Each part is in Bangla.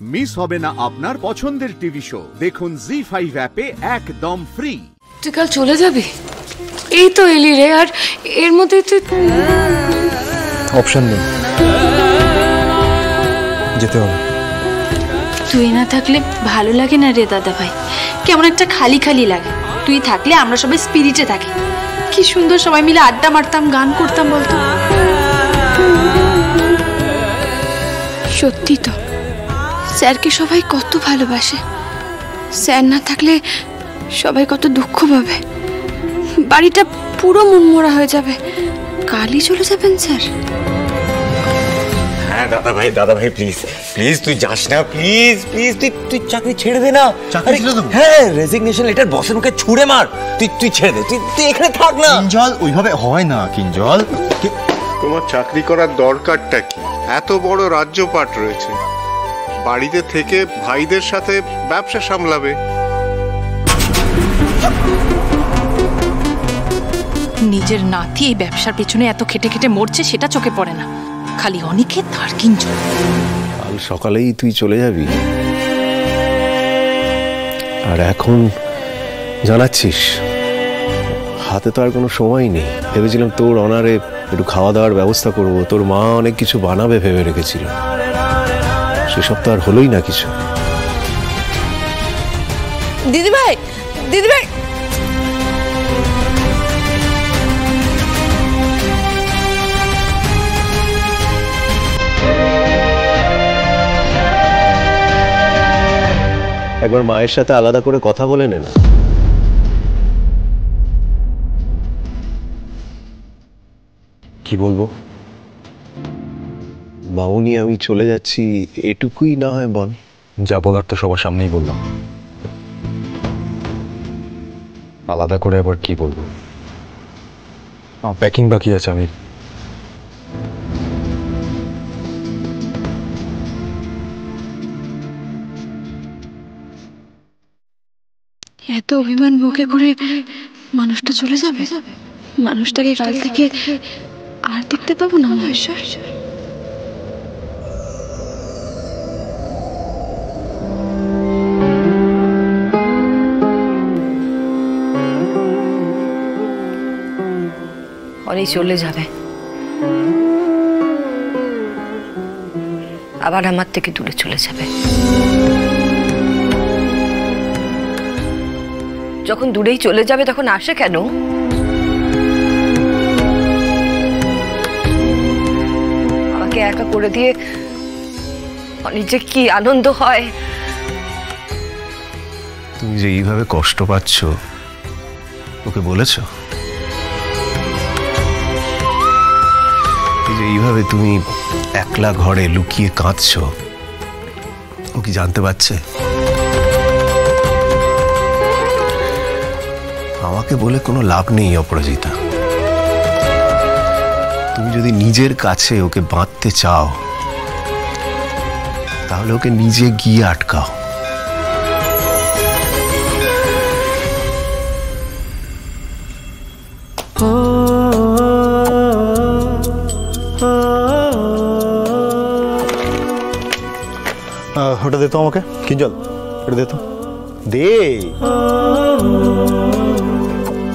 মিস হবে না আপনার পছন্দের টিভি শো। দেখুন জি5 অ্যাপে একদম ফ্রি। তুই কাল চলে যাবি? এই তো এলি রে, আর এর মধ্যে তুই অপশন নেই, যেতে হবে। তুই না থাকলে ভালো লাগে না রে দাদা ভাই, কেমন একটা খালি খালি লাগে। তুই থাকলে আমরা সবাই স্পিরিটে থাকি, কি সুন্দর সবাই মিলে আড্ডা মারতাম, গান করতাম বলতো। সত্যি তো, স্যারকে সবাই কত ভালোবাসে। স্যার না থাকলে সবাই কত দুঃখ পাবে, বাড়িটা পুরো মনমরা হয়ে যাবে। কালই চলে যাবেন স্যার? হ্যাঁ দাদা ভাই প্লিজ প্লিজ তুই যাস না, প্লিজ প্লিজ তুই চাকরি ছেড়ে দে না। হ্যাঁ, রেজিগনেশন লেটার বসের মুখে ছুঁড়ে মার, তুই ছেড়ে দে, তুই এখানে থাক না। কিঞ্জল, ওইভাবে হয় না কিঞ্জল। তোমার চাকরি করার দরকারটা কি? এত বড় রাজ্যপাট রয়েছে, বাড়িতে থেকে ভাইদের সাথে ব্যবসা সামলাবে। নিজের নাতি এই ব্যবসার পেছনে এত খেটে খেটে মরছে, সেটা চোখে পড়ে না, খালি অনেকে তার কিঞ্জল। কাল সকালেই তুই চলে যাবি, আর এখন জানাচ্ছিস হাতে তো আর কোনো সময় নেই। ভেবেছিলাম তোর অনারে একটু খাওয়া দাওয়ার ব্যবস্থা করব, তোর মা অনেক কিছু বানাবে ভেবে রেখেছিল, সেসব তো আর হলোই না কিছু। দিদি ভাই একবার মায়ের সাথে আলাদা করে কথা বলে নে না। কি বলবো? মামুনি আমি চলে যাচ্ছি, এটুকুই না হয় বল। যা বলার তো সবার সামনেই বললাম, আলাদা করে আবার কি বলবো? প্যাকিং বাকি আছে। আমি এত অভিমান বুকে করে মানুষটা চলে যাবে, মানুষটাকে কাল থেকে আর দেখতে পাবো না মহেশ্বর। অনেক চলে যাবে, আবার আমার থেকে দূরে চলে যাবে। যখন দূরেই চলে যাবে তখন আসে কেন? আমাকে একা করে দিয়ে অনেক যে কি আনন্দ হয়। তুমি যে এইভাবে কষ্ট পাচ্ছ ওকে বলেছ? এই যে এইভাবে তুমি একলা ঘরে লুকিয়ে কাঁদছ, ও কি জানতে পারছে? আমাকে বলে কোনো লাভ নেই অপরাজিতা। তুমি যদি নিজের কাছে ওকে বাঁধতে চাও তাহলে ওকে নিজে গিয়ে আটকাও। ওটা দে তো আমাকে, কিঞ্জল, ওটা দে তো, দে।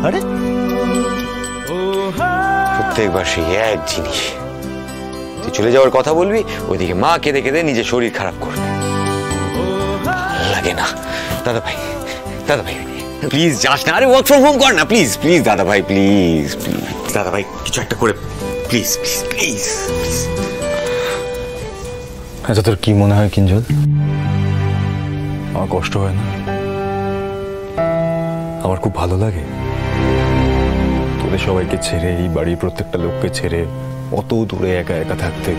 আরে প্রত্যেকবার সেই এক জিনিস, তুই চলে যাওয়ার কথা বলবি, ওইদিকে মা কেঁদে কেঁদে নিজের শরীর খারাপ করবে। লাগে না দাদা ভাই প্লিজ যাস না। আরে ওয়ার্ক ফ্রম হোম কর না, প্লিজ প্লিজ দাদা ভাই, প্লিজ প্লিজ দাদা ভাই, কিছু একটা করে প্লিজ প্লিজ প্লিজ। আচ্ছা, তোর কি মনে হয় কিঞ্জল, আমার কষ্ট হয় না? আমার খুব ভালো লাগে তোদের সবাইকে ছেড়ে, এই বাড়ির প্রত্যেকটা লোককে ছেড়ে অত দূরে একা একা থাকতে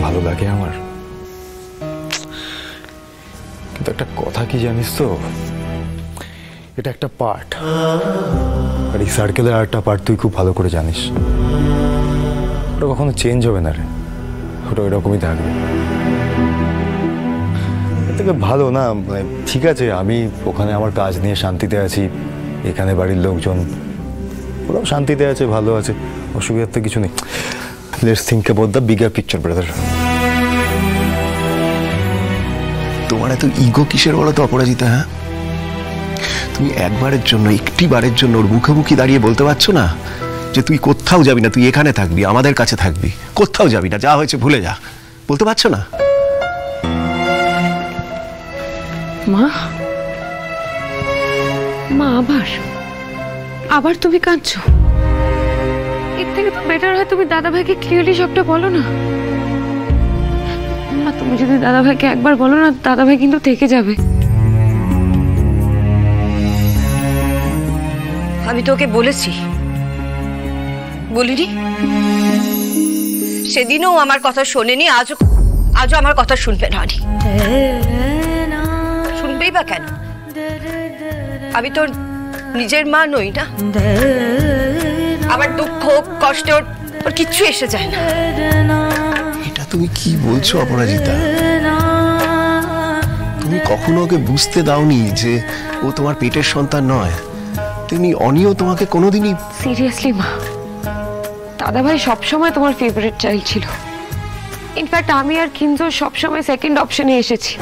ভালো লাগে আমার। কিন্তু একটা কথা কি জানিস তো, এটা একটা পার্ট, আর এই সার্কেলের আর একটা পার্ট তুই খুব ভালো করে জানিস। ওটা কখনো চেঞ্জ হবে না রে, ওটা ওই রকমই থাকবে। থেকে ভালো না, মানে ঠিক আছে, আমি ওখানে আমার কাজ নিয়ে শান্তিতে আছি, এখানে বাড়ির লোকজন ওরাও শান্তিতে আছে, ভালো আছে, অসুবিধার তো কিছু নেই। Let's think about the bigger picture brother. তোমার এত ইগো কিসের বলো তো অপরাজিতা? হ্যাঁ, তুমি একবারের জন্য, একটি বারের জন্য ওর মুখোমুখি দাঁড়িয়ে বলতে পারছো না যে তুই কোথাও যাবি না, তুই এখানে থাকবি, আমাদের কাছে থাকবি, কোথাও যাবি না, যা হয়েছে ভুলে যা? বলতে পারছো না? মা, মা আবার আবার তুমি কাঁদছো? এর থেকে তো বেটার হয় তুমি দাদা ভাইকে ক্লিয়ারলি সবটা বলো না। মা, তুমি যদি দাদা ভাইকে একবার বলো না, দাদা ভাই কিন্তু থেকে যাবে। আমি তোকে বলেছি, বলিনি? সেদিনও আমার কথা শোনেনি, আজও আমার কথা শুনবে না। শুনবেই বা কেন? আমি তোর নিজের মা নই না? আমার দুঃখ কষ্ট ওর কিচ্ছু এসে যায় না। এটা তুমি কি বলছো অপরাজিতা? তুমি কখনো ওকে বুঝতে দাওনি যে ও তোমার পেটের সন্তান নয়? তেমনি অনিও তোমাকে কোনোদিনই। সিরিয়াসলি মা, দাদা ভাই সবসময় তোমার ফেভারিট চাইল্ড ছিল। ইনফ্যাক্ট আমি আর কিঞ্জো সবসময় সেকেন্ড অপশনে এসেছি।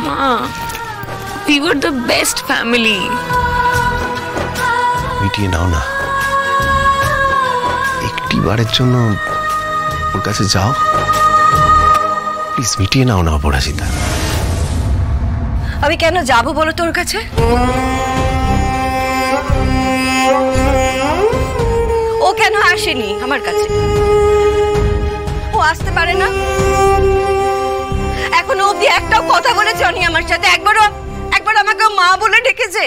মা, we were the best family. মিটিয়ে নাও না, একটি বারের জন্য ওর কাছে যাও প্লিজ, মিটিয়ে নাও না অপরাজিতা। আমি কেন যাবো বলো তোর কাছে? ও কেন আসেনি আমার কাছে? ও আসতে পারে না? এখনো অব্দি একটাও কথা বলেছে অনি আমার সাথে? একবার আমাকে মা বলে ডেকেছে?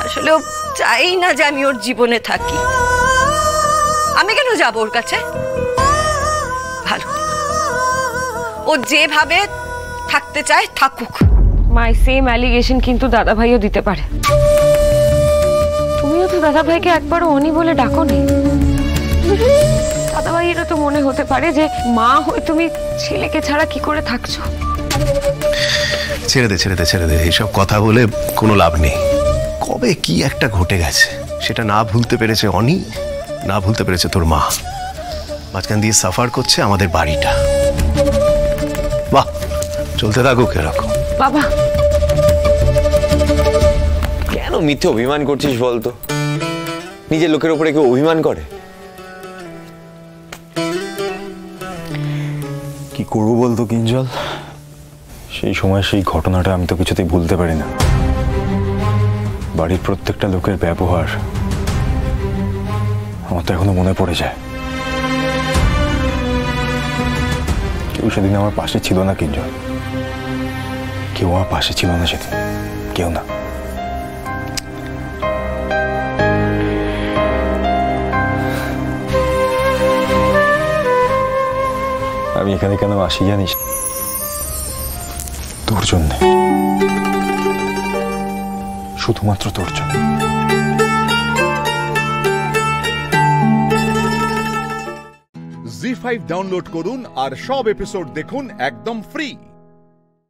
আসলে ও চাই না যে আমি ওর জীবনে থাকি। আমি কেন যাব ওর কাছে? ভালো, ও যেভাবে থাকতে চায় থাকুক। মাই সেম অ্যালিগেশন কিন্তু দাদা ভাইও দিতে পারে। তুমিও তো দাদা ভাইকে একবারও অনি বলে ডাকোনি। দাদা ভাইয়েরও তো মনে হতে পারে যে মা হয়ে তুমি ছেলেকে ছাড়া কি করে থাকছো। ছেড়ে দে ছেড়ে দে ছেড়ে দে, এইসব কথা বলে কোনো লাভ নেই। কবে কি একটা ঘটে গেছে, সেটা না ভুলতে পেরেছে অনি, না ভুলতে পেরেছে তোর মা। মাঝখান দিয়ে সাফার করছে আমাদের বাড়িটা। বাহ, চলতে থাকুক এরকম। বাবা, কেন মিথ্যে অভিমান করছিস বলতো? নিজের লোকের উপরে কেউ অভিমান করে? কি করবো বলতো কিঞ্জল, সেই সময় সেই ঘটনাটা আমি তো কিছুতেই ভুলতে পারি না। বাড়ির প্রত্যেকটা লোকের ব্যবহার আমার তো এখনো মনে পড়ে যায়। কেউ সেদিন আমার পাশে ছিল না কিঞ্জল, কেউ আমার পাশে ছিল না সেদিন, কেউ না। আমি এখানে কেন আসি জানিস? তোর জন্য, শুধুমাত্র তোর জন্য। জি5 ডাউনলোড করুন আর সব এপিসোড দেখুন একদম ফ্রি।